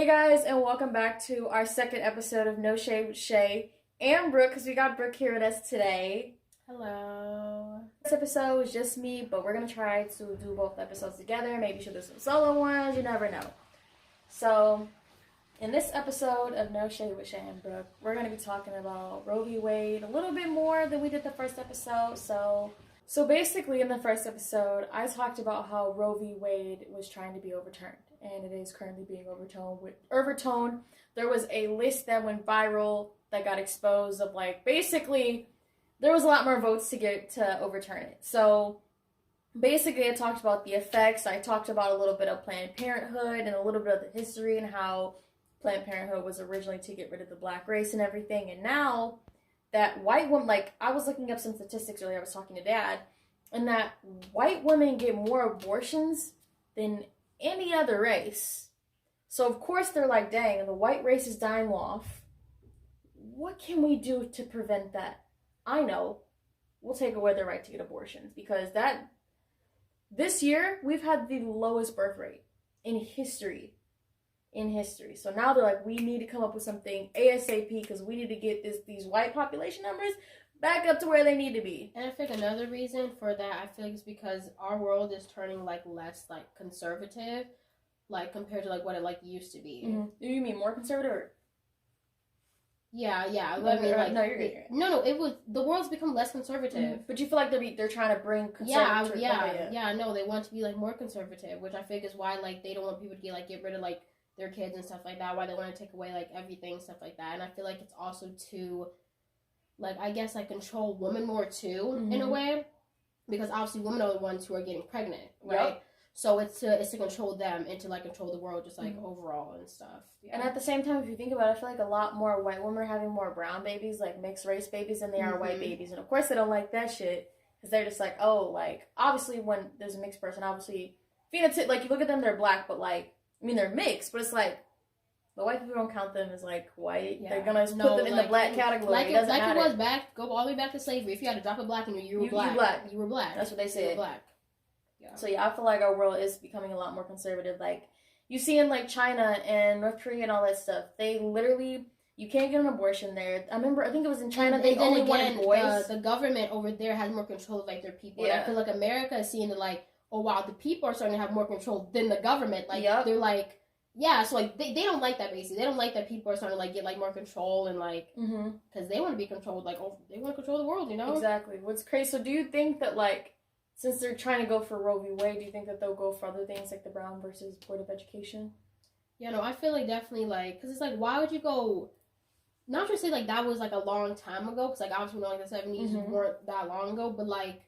Hey guys, and welcome back to our second episode of No Shade with Shay and Brooke, because we got Brooke here with us today. Hello. This episode is just me, but we're going to try to do both episodes together. Maybe she'll do some solo ones, you never know. So, in this episode of No Shade with Shay and Brooke, we're going to be talking about Roe v. Wade a little bit more than we did the first episode. So basically, in the first episode, I talked about how Roe v. Wade was trying to be overturned, and it is currently being overturned. There was a list that went viral that got exposed of, like, basically, there was a lot more votes to get to overturn it. So basically, I talked about the effects. I talked about a little bit of Planned Parenthood and a little bit of the history and how Planned Parenthood was originally to get rid of the black race and everything, and now that white women, like, I was looking up some statistics earlier, I was talking to Dad, and that white women get more abortions than any other race. So, of course, they're like, dang, the white race is dying off. What can we do to prevent that? I know. We'll take away their right to get abortions, because this year, we've had the lowest birth rate in history. So now they're like, we need to come up with something ASAP because we need to get these white population numbers back up to where they need to be. And I think another reason for that, I feel like, is because our world is turning, like, less, like, conservative, like, compared to, like, what it, like, used to be. Mm-hmm. You mean more conservative? Or? Yeah. No, I mean, like, no, you're good. No, the world's become less conservative. Mm-hmm. But you feel like they're trying to bring conservative. No, they want to be, like, more conservative, which I think is why, like, they don't want people to get rid of, like, their kids and stuff like that, why they want to take away, like, everything, stuff like that. And I feel like it's also to, like, I guess, like, control women more, too, in a way, because obviously women are the ones who are getting pregnant, right? Yep. So it's to control them and to, like, control the world just, like, overall and stuff. Yeah. And at the same time, if you think about it, I feel like a lot more white women are having more brown babies, like, mixed race babies, than they are white babies. And, of course, they don't like that shit, because they're just like, oh, like, obviously, when there's a mixed person, obviously, phenotype, like, you look at them, they're black, but, like, I mean, they're mixed, but it's like, the white people don't count them as, like, white. Yeah. They're gonna put them in the black category. Like it was back, go all the way back to slavery. If you had to drop a black in you were black. You were black. That's what they said. You were black. Yeah. So, yeah, I feel like our world is becoming a lot more conservative. Like, you see in, like, China and North Korea and all that stuff, they literally, you can't get an abortion there. I think it was in China, they only wanted boys. The government over there has more control of, like, their people. Yeah. And I feel like America is seeing it, like, oh, wow, the people are starting to have more control than the government. Like, they're like, yeah, so, like, they don't like that, basically. They don't like that people are starting to, like, get, like, more control and, like, because they want to be controlled, like, they want to control the world, you know? Exactly. What's crazy, so do you think that, like, since they're trying to go for Roe v. Wade, do you think that they'll go for other things, like the Brown versus Board of Education? Yeah, no, I feel like definitely, like, because it's like, why would you go, not to say, like, that was, like, a long time ago, because, like, obviously, like, the 70s weren't that long ago, but, like,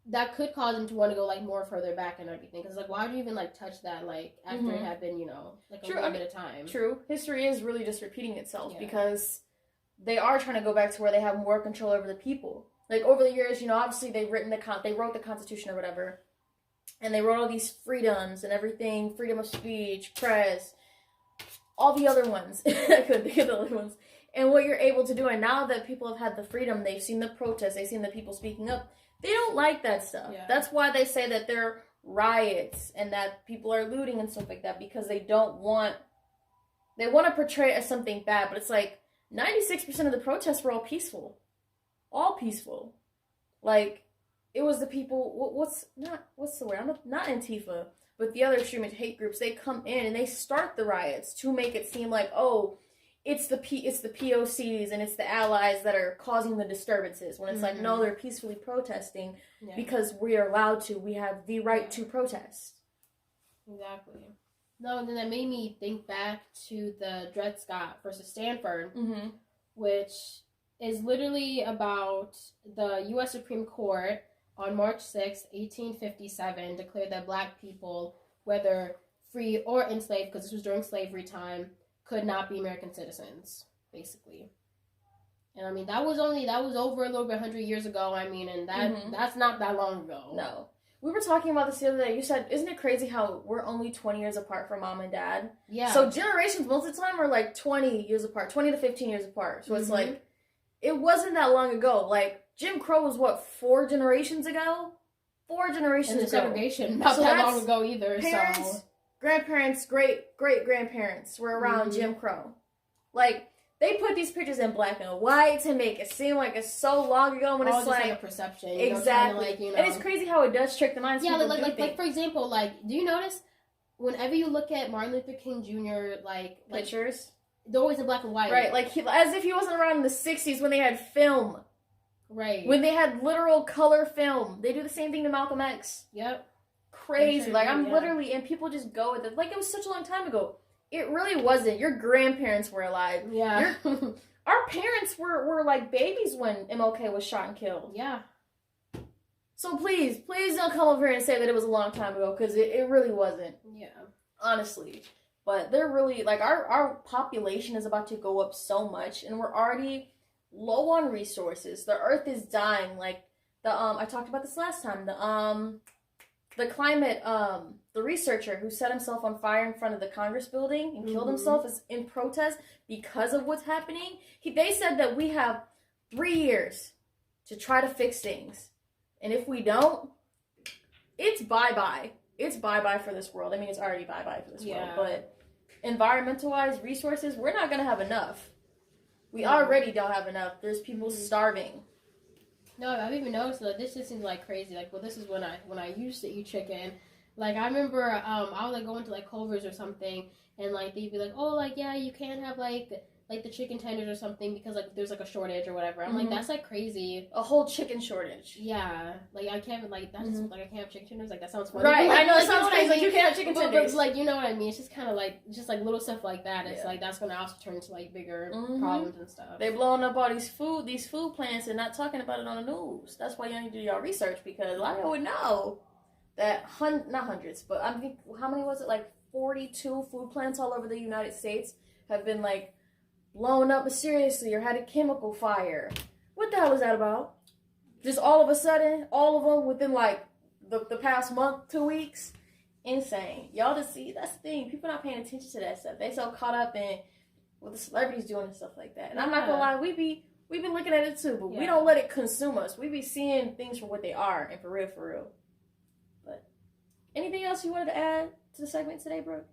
that could cause them to want to go, like, more further back and everything. Because, like, why would you even, like, touch that, like, after it had been, you know, like, a little bit of time? True. History is really just repeating itself because they are trying to go back to where they have more control over the people. Like, over the years, you know, obviously they wrote the Constitution or whatever, and they wrote all these freedoms and everything, freedom of speech, press, all the other ones. I couldn't think of the other ones. And what you're able to do, and now that people have had the freedom, they've seen the protests, they've seen the people speaking up, they don't like that stuff. Yeah. That's why they say that there are riots and that people are looting and stuff like that, because they want to portray it as something bad, but it's like 96% of the protests were all peaceful. All peaceful. Like, it was the people, what's the word? Not Antifa, but the other extremist hate groups, they come in and they start the riots to make it seem like, oh, it's the POCs and it's the allies that are causing the disturbances. When it's like, no, they're peacefully protesting because we are allowed to. We have the right to protest. Exactly. No, and then that made me think back to the Dred Scott versus Stanford, which is literally about the U.S. Supreme Court on March 6, 1857, declared that black people, whether free or enslaved, because this was during slavery time, could not be American citizens, basically. And I mean, that was over a little bit 100 years ago. I mean, and that's not that long ago. No. We were talking about this the other day. You said, isn't it crazy how we're only 20 years apart from mom and dad? Yeah. So generations most of the time are like 20 years apart, 20 to 15 years apart. So it's like, it wasn't that long ago. Like, Jim Crow was 4 generations ago? 4 generations ago. And the segregation, not so that long ago either. Parents, grandparents, great-great-grandparents were around Jim Crow. Like, they put these pictures in black and white to make it seem like it's so long ago when it's like a perception. Exactly. And it's crazy how it does trick the minds. Yeah, like for example, like, do you notice whenever you look at Martin Luther King Jr. like pictures, they're always in black and white, right? Like as if he wasn't around in the '60s when they had film, right? When they had literal color film. They do the same thing to Malcolm X. Yep. Crazy. Sure, like I'm literally, and people just go with it. Like it was such a long time ago. It really wasn't. Your grandparents were alive. Yeah. Our parents were like babies when MLK was shot and killed. Yeah. So please don't come over here and say that it was a long time ago, because it really wasn't. Yeah. Honestly. But they're really, like, our population is about to go up so much, and we're already low on resources. The earth is dying. Like, I talked about this last time. The climate, the researcher who set himself on fire in front of the Congress building and killed himself is in protest because of what's happening. They said that we have 3 years to try to fix things. And if we don't, it's bye-bye. It's bye-bye for this world. I mean, it's already bye-bye for this world. But environmental-wise, resources, we're not going to have enough. We already don't have enough. There's people starving. No, I've even noticed that this just seems like crazy. Like, well, this is when I used to eat chicken. Like, I remember I would, like, go into, like, Culver's or something, and, like, they'd be like, oh, like, yeah, you can't have, like the chicken tenders or something because, like, there's, like, a shortage or whatever. I'm like, that's, like, crazy. A whole chicken shortage. Yeah. Like, I can't, like, that's just, like, I can't have chicken tenders. Like, that sounds funny. Right, like, I know, like, it sounds crazy. Like, you can't have chicken tenders. But, like, you know what I mean? It's just kind of, like, just, like, little stuff like that. It's, like, that's going to also turn into, like, bigger problems and stuff. They're blowing up all these food plants and not talking about it on the news. That's why you need to do your research, because a lot of people would know that, not hundreds, but I think, how many was it? Like, 42 food plants all over the United States have been, like, blown up mysteriously or had a chemical fire. What the hell is that about? Just all of a sudden, all of them within, like, the past month, 2 weeks? Insane. Y'all just see, that's the thing. People not paying attention to that stuff. They so caught up in what the celebrities doing and stuff like that. And I'm not gonna lie, we be looking at it too, but we don't let it consume us. We be seeing things for what they are, and for real. But anything else you wanted to add to the segment today, Brooke?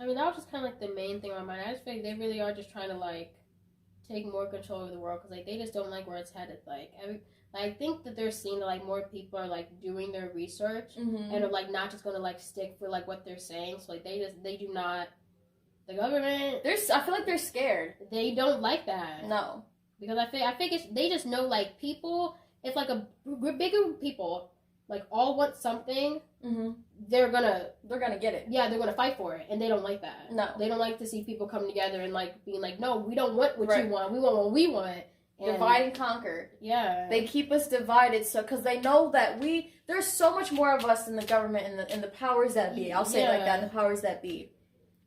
I mean, that was just kind of, like, the main thing on my mind. I just think they really are just trying to, like, take more control over the world, because, like, they just don't like where it's headed. Like, I think that they're seeing that, like, more people are, like, doing their research and are, like, not just going to, like, stick for, like, what they're saying. So, like, they do not, the government, I feel like they're scared. They don't like that. No. Because I think they just know, like, people, if, like, a big group of people, like, all want something, they're gonna get it. Yeah, they're gonna fight for it, and they don't like that. No, they don't like to see people come together and, like, being like, no, we don't want what you want. We want what we want. And divide and conquer. Yeah, they keep us divided, so because they know that there's so much more of us in the government and the powers that be. I'll say it like that, the powers that be.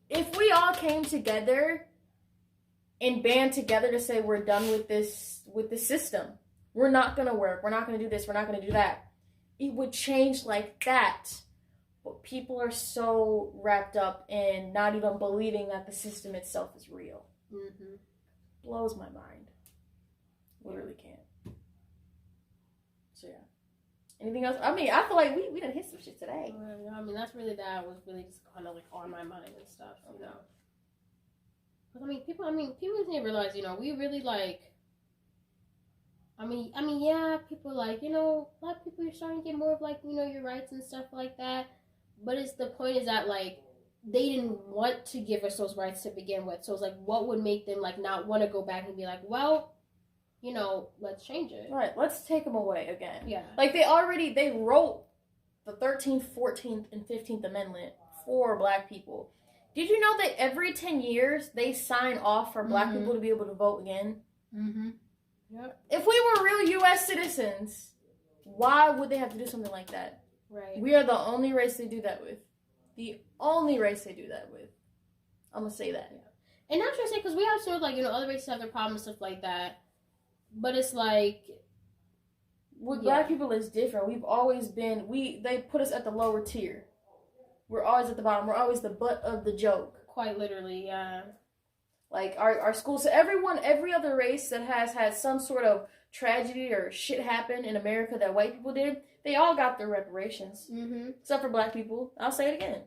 If we all came together and band together to say we're done with this system, we're not gonna work, we're not gonna do this, we're not gonna do that, it would change like that. But people are so wrapped up in not even believing that the system itself is real. Blows my mind. Literally can't. So yeah. Anything else? I mean, I feel like we done hit some shit today. I mean, that's really that was really just kind of, like, on my mind and stuff, you know. But people need to realize, you know, we really, like. I mean, yeah, people, like, you know, a lot of people are starting to get more of, like, you know, your rights and stuff like that. But the point is that, like, they didn't want to give us those rights to begin with. So it's like, what would make them, like, not want to go back and be like, well, you know, let's change it. Right, let's take them away again. Yeah. Like, they wrote the 13th, 14th, and 15th Amendment for black people. Did you know that every 10 years they sign off for black people to be able to vote again? Yep. If we were real U.S. citizens, why would they have to do something like that? Right. We are the only race they do that with. The only race they do that with. I'm going to say that. Yeah. And not trying to say, because we have sort of, like, you know, other races have their problems and stuff like that. But it's like, with black people, it's different. We've always been, they put us at the lower tier. We're always at the bottom. We're always the butt of the joke. Quite literally, yeah. Like our schools, so every other race that has had some sort of tragedy or shit happen in America that white people did, they all got their reparations. Mm-hmm. Except for black people. I'll say it again.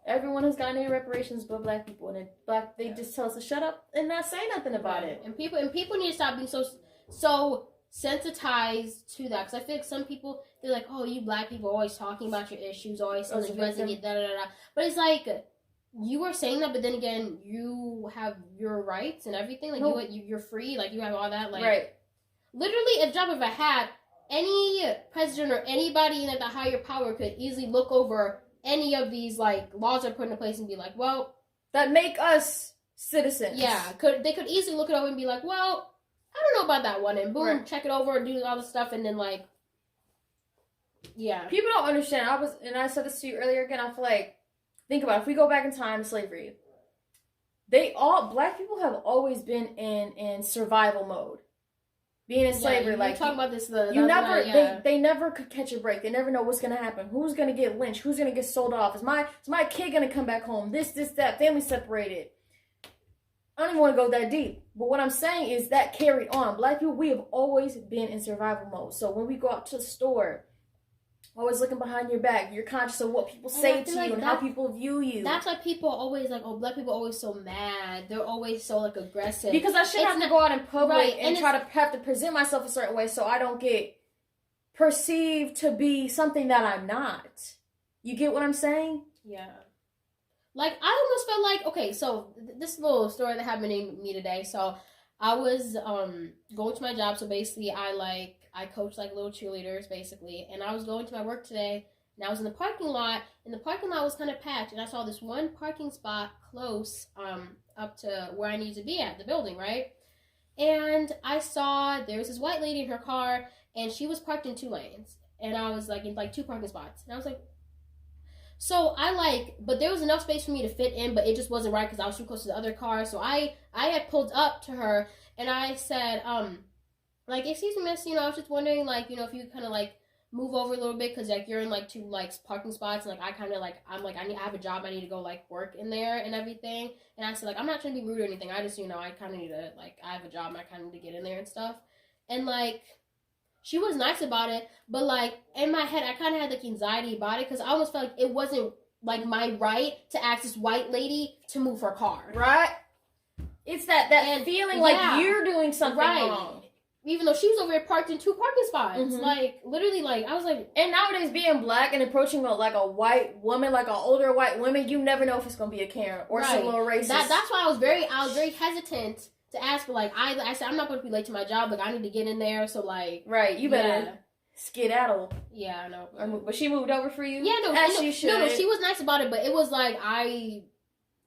Everyone has gotten their reparations but black people, and they just tell us to shut up and not say nothing about it. And people need to stop being so sensitized to that, because I feel like some people, they're like, oh, you black people are always talking about your issues, always saying you guys get da da da. But it's like, you are saying that, but then again, you have your rights and everything. Like you're free. Like you have all that. Like right. Literally, at the drop of a hat, any president or anybody in the higher power could easily look over any of these like laws are put into place and be like, well, that make us citizens. Yeah, they could easily look it over and be like, well, I don't know about that one, and boom, right. Check it over and do all the stuff, and then like, yeah. People don't understand. I said this to you earlier again. I feel like, think about it, if we go back in time, slavery. Black people have always been in survival mode. Being in slavery, like talk about this. They never could catch a break. They never know what's gonna happen. Who's gonna get lynched? Who's gonna get sold off? Is my kid gonna come back home? This, that. Family separated. I don't even want to go that deep. But what I'm saying is that carried on. Black people, we have always been in survival mode. So when we go out to the store, always looking behind your back. You're conscious of what people say to you and how people view you. That's why people always like, oh, black people are always so mad. They're always so like aggressive. Because I shouldn't have to go out in public and try to have to present myself a certain way so I don't get perceived to be something that I'm not. You get what I'm saying? Yeah. Like, I almost felt like, okay, so this little story that happened to me today. So I was going to my job. So basically, I coach like little cheerleaders, basically. And I was going to my work today, and I was in the parking lot, and the parking lot was kind of packed. And I saw this one parking spot close up to where I needed to be at, the building, right? And I saw there was this white lady in her car, and she was parked in 2 lanes. And I was like in like 2 parking spots. And I was like, so but there was enough space for me to fit in, but it just wasn't right because I was too close to the other car. So I had pulled up to her, and I said, like, excuse me, miss, I was just wondering, like, if you kind of, like, move over a little bit, because, like, you're in, like, 2, like, parking spots, and, like, I kind of, like, I'm, like, I have a job, I need to go, like, work in there and everything, and I said, like, I'm not trying to be rude or anything, I just, I kind of need to, like, I have a job, and I kind of need to get in there and stuff, and, like, she was nice about it, but, like, in my head, I kind of had, like, anxiety about it, because I almost felt like it wasn't, like, my right to ask this white lady to move her car. Right? It's that feeling like you're doing something wrong. Even though she was over there parked in 2 parking spots. Mm-hmm. Like, literally, like, I was like... And nowadays, being black and approaching, like, a white woman, like, an older white woman, you never know if it's going to be a Karen or some little racist. That's why I was very hesitant to ask, but, like, I said, I'm not going to be late to my job. Like, I need to get in there, so, like... Right, you better skedaddle. Yeah, I know. But she moved over for you? Yeah, no, she should. No, she was nice about it, but it was, like,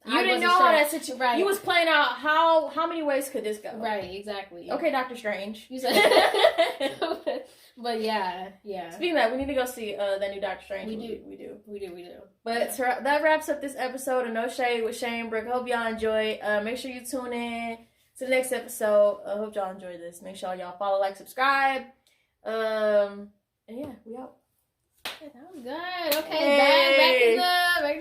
You didn't know how that situation. Right. You was playing out how many ways could this go? Right, exactly. Okay, Dr. Strange. You said. But yeah. Speaking of that, we need to go see the new Doctor Strange. We do. But that wraps up this episode of No Shade with Shay and Brooke. Hope y'all enjoy. Make sure you tune in to the next episode. I hope y'all enjoy this. Make sure y'all follow, like, subscribe. And yeah, we out. That was good. Okay, back in the